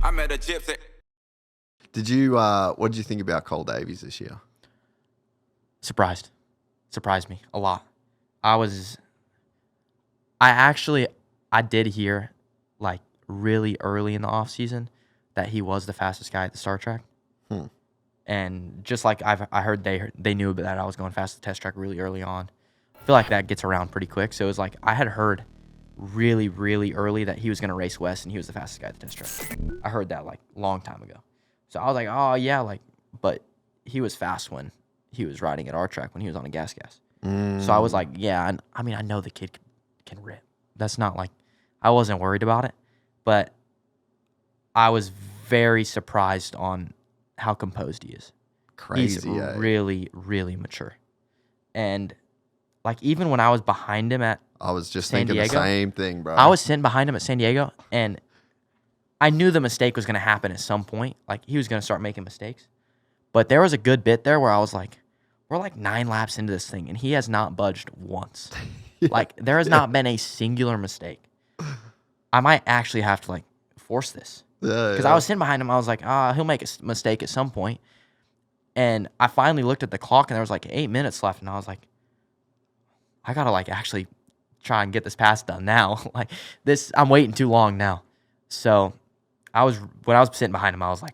I met a gypsy. Did you? What did you think about Cole Davies this year? Surprised me a lot. I did hear like really early in the off season that he was the fastest guy at the start track. And just like I heard they knew that I was going fast at the test track really early on. I feel like that gets around pretty quick. So it was like I had heard really, really early that he was going to race West and he was the fastest guy at the test track. I heard that like long time ago. So I was like, oh yeah, like, but he was fast when he was riding at our track when he was on a gas. So I was like, yeah, and I mean, I know the kid can rip. That's not like, I wasn't worried about it, but I was very surprised on how composed he is. Crazy, He's really, really mature. And like, even when I was behind him at I was just San thinking Diego, the same thing, bro. I was sitting behind him at San Diego, and I knew the mistake was going to happen at some point. Like, he was going to start making mistakes. But there was a good bit there where I was like, we're like 9 laps into this thing, and he has not budged once. Like, there has not been a singular mistake. I might actually have to, like, force this. Because I was sitting behind him. I was like, he'll make a mistake at some point. And I finally looked at the clock, and there was like 8 minutes left, and I was like, I got to, like, actually try and get this pass done now. Like, this, I'm waiting too long now. So when I was sitting behind him, I was like,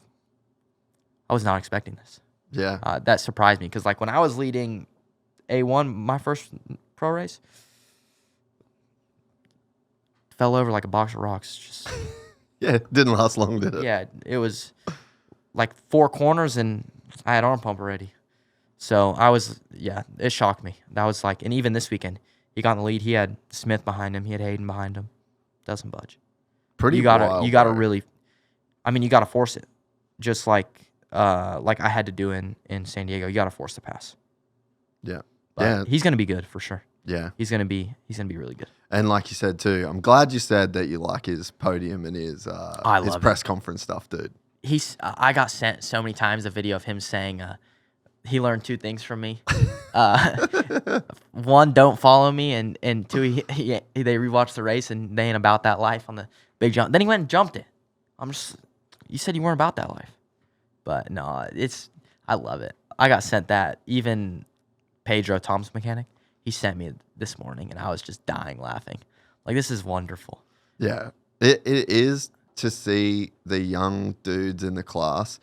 I was not expecting this. Yeah. That surprised me because, like, when I was leading A1, my first pro race, fell over like a box of rocks. Just Yeah, it didn't last long, did it? yeah, it was like 4 corners and I had arm pump already. So it shocked me. That was like, and even this weekend, he got in the lead. He had Smith behind him. He had Hayden behind him. Doesn't budge. Pretty You gotta wild, really, I mean, you gotta force it, just like I had to do in San Diego. You gotta force the pass. Yeah. But he's gonna be good for sure. Yeah. He's gonna be really good. And like you said too, I'm glad you said that you like his podium and his press conference stuff, dude. I got sent so many times a video of him saying he learned 2 things from me. 1, don't follow me, and 2, they rewatched the race and they ain't about that life on the big jump. Then he went and jumped it. You said you weren't about that life, but no, I love it. I got sent that. Even Pedro, Tom's mechanic, he sent me this morning, and I was just dying laughing. Like, this is wonderful. Yeah, it is to see the young dudes in the class.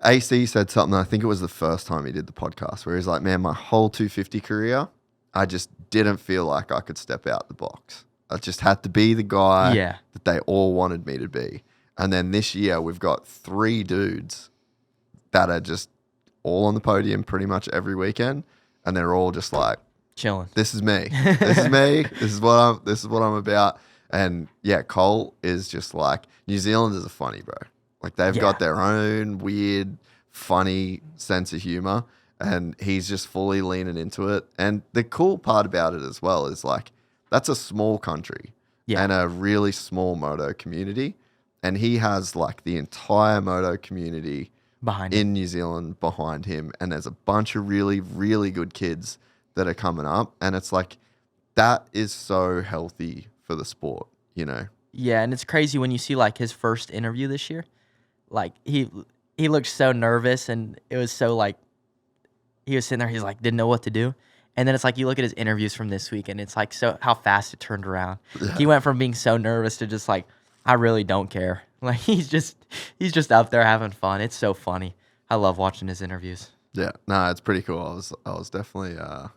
AC said something, I think it was the first time he did the podcast, where he's like, man, my whole 250 career, I just didn't feel like I could step out the box. I just had to be the guy that they all wanted me to be. And then this year, we've got 3 dudes that are just all on the podium pretty much every weekend, and they're all just like, chilling. This is me. This is me. This is what I'm about. And yeah, Cole is just like, New Zealanders are funny, bro. Like, they've got their own weird, funny sense of humor, and he's just fully leaning into it. And the cool part about it as well is, like, that's a small country and a really small moto community. And he has, like, the entire moto community in New Zealand behind him. And there's a bunch of really, really good kids that are coming up. And it's like, that is so healthy for the sport, you know? Yeah, and it's crazy when you see, like, his first interview this year. Like, he looked so nervous, and it was so, like, he was sitting there, he's like, didn't know what to do. And then it's like, you look at his interviews from this week, and it's like, so how fast it turned around. Yeah. He went from being so nervous to just like, I really don't care. Like, he's just up there having fun. It's so funny. I love watching his interviews. Yeah, no, it's pretty cool. I was definitely, I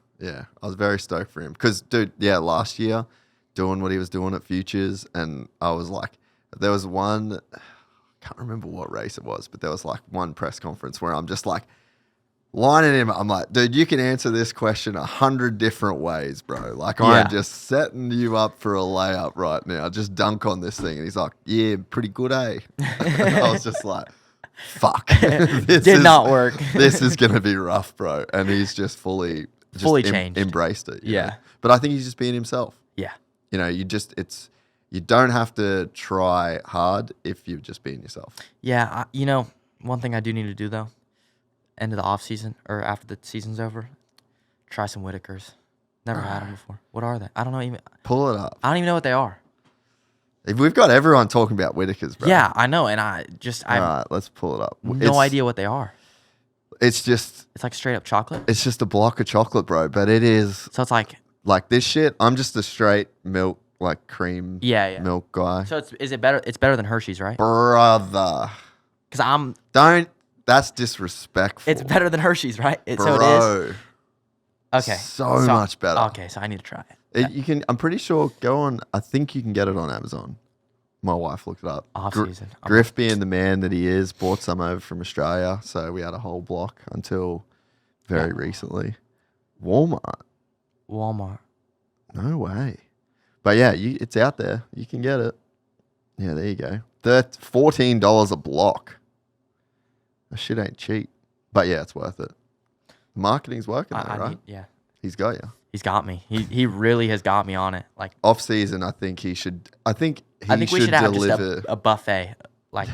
was very stoked for him. Because, dude, last year, doing what he was doing at Futures, and I was like, there was one, I can't remember what race it was, but there was like one press conference where I'm just like, lining him, I'm like, dude, you can answer this question 100 different ways, bro. Like, I'm just setting you up for a layup right now. Just dunk on this thing. And he's like, yeah, pretty good, eh? I was just like, fuck. This did not work. This is going to be rough, bro. And he's just fully changed. Embraced it. Yeah. Know? But I think he's just being himself. Yeah. You know, you don't have to try hard if you're just being yourself. Yeah. One thing I do need to do, though, end of the off season or after the season's over, try some Whitakers. Never had them before. What are they? I don't know even. Pull it up. I don't even know what they are. We've got everyone talking about Whitakers, bro. Yeah, I know, and I All right, let's pull it up. no idea what they are. It's like straight up chocolate. It's just a block of chocolate, bro. But it is. So it's like this shit. I'm just a straight milk, like cream. Yeah. Milk guy. So is it better? It's better than Hershey's, right? Brother. Because That's disrespectful. It's better than Hershey's, right? Bro. So it is. Okay. So much better. Okay, so I need to try it. You can. I'm pretty sure. Go on. I think you can get it on Amazon. My wife looked it up. Off season. Griff, being the man that he is, bought some over from Australia, so we had a whole block until very recently. Walmart. No way. But yeah, it's out there. You can get it. Yeah, there you go. That's $14 a block. That shit ain't cheap. But yeah, it's worth it. Marketing's working though, right? Yeah. He's got you. He's got me. He really has got me on it. Like off season, I think he should. I think we should have just a buffet. Like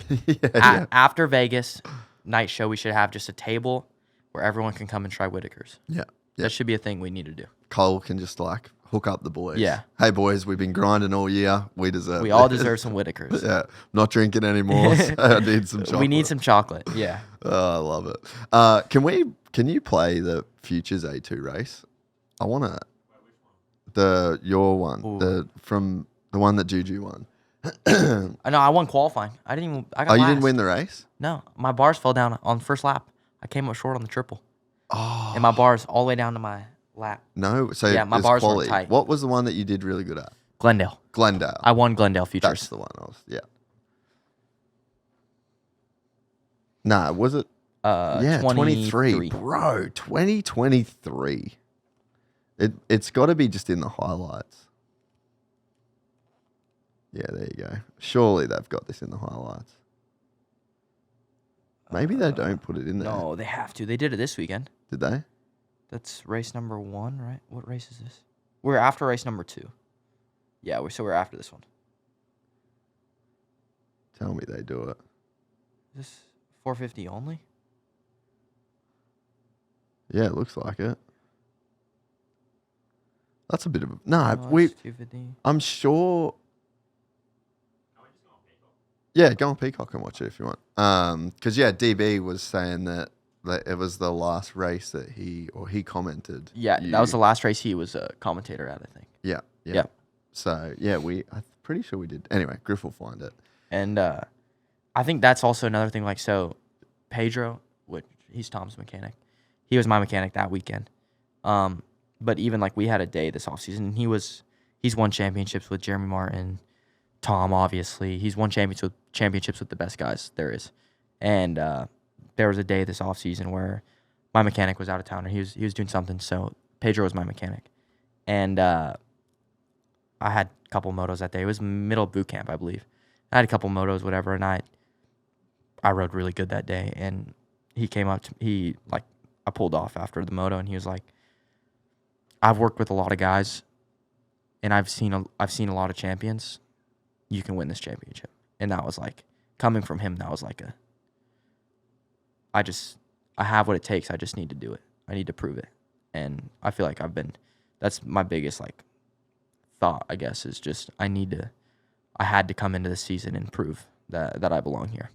after Vegas night show, we should have just a table where everyone can come and try Whitakers. Yeah. That should be a thing we need to do. Cole can just like hook up the boys. Yeah. Hey boys, we've been grinding all year. We all deserve some Whitakers. Yeah. Not drinking anymore. So I need some chocolate. We need some chocolate. Yeah. Oh, I love it. Can you play the Futures A2 race? I want to. Your one. Ooh. The one that Juju won. I know. I won qualifying. I didn't even. I got you last. didn't win the race? No, my bars fell down on the first lap. I came up short on the triple. Oh. And my bars all the way down to my lap. No, so yeah, my bars were tight. What was the one that you did really good at? Glendale. I won Glendale Futures. That's the one yeah. Nah, was it? 23. Bro, 2023. It's got to be just in the highlights. Yeah, there you go. Surely they've got this in the highlights. Maybe they don't put it in there. No, they have to. They did it this weekend. Did they? That's race number 1, right? What race is this? We're after race number 2. Yeah, we're after this one. Tell me they do it. Is this 450 only? Yeah, it looks like it. That's a bit of a... I'm sure... Yeah, go on Peacock and watch it if you want. Because, DB was saying that it was the last race that he commented. Yeah, that was the last race he was a commentator at, I think. Yeah. So, I'm pretty sure we did. Anyway, Griff will find it. And I think that's also another thing. Like, so Pedro, he's Tom's mechanic. He was my mechanic that weekend. But even like we had a day this offseason. He's won championships with Jeremy Martin, Tom, obviously. He's won championships with the best guys there is. And there was a day this offseason where my mechanic was out of town and he was doing something. So Pedro was my mechanic. And I had a couple motos that day. It was middle of boot camp, I believe. I had a couple motos, whatever, and I rode really good that day. And he came up to me, I pulled off after the moto, and he was like, I've worked with a lot of guys, and I've seen a lot of champions. You can win this championship. And that was like, coming from him, that was like I have what it takes. I just need to do it. I need to prove it. And I feel like that's my biggest thought, I guess, is just I had to come into the season and prove that I belong here.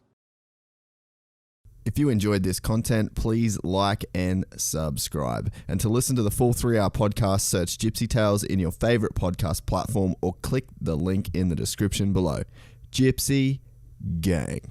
If you enjoyed this content, please like and subscribe. And to listen to the full 3-hour podcast, search Gypsy Tales in your favorite podcast platform or click the link in the description below. Gypsy Gang.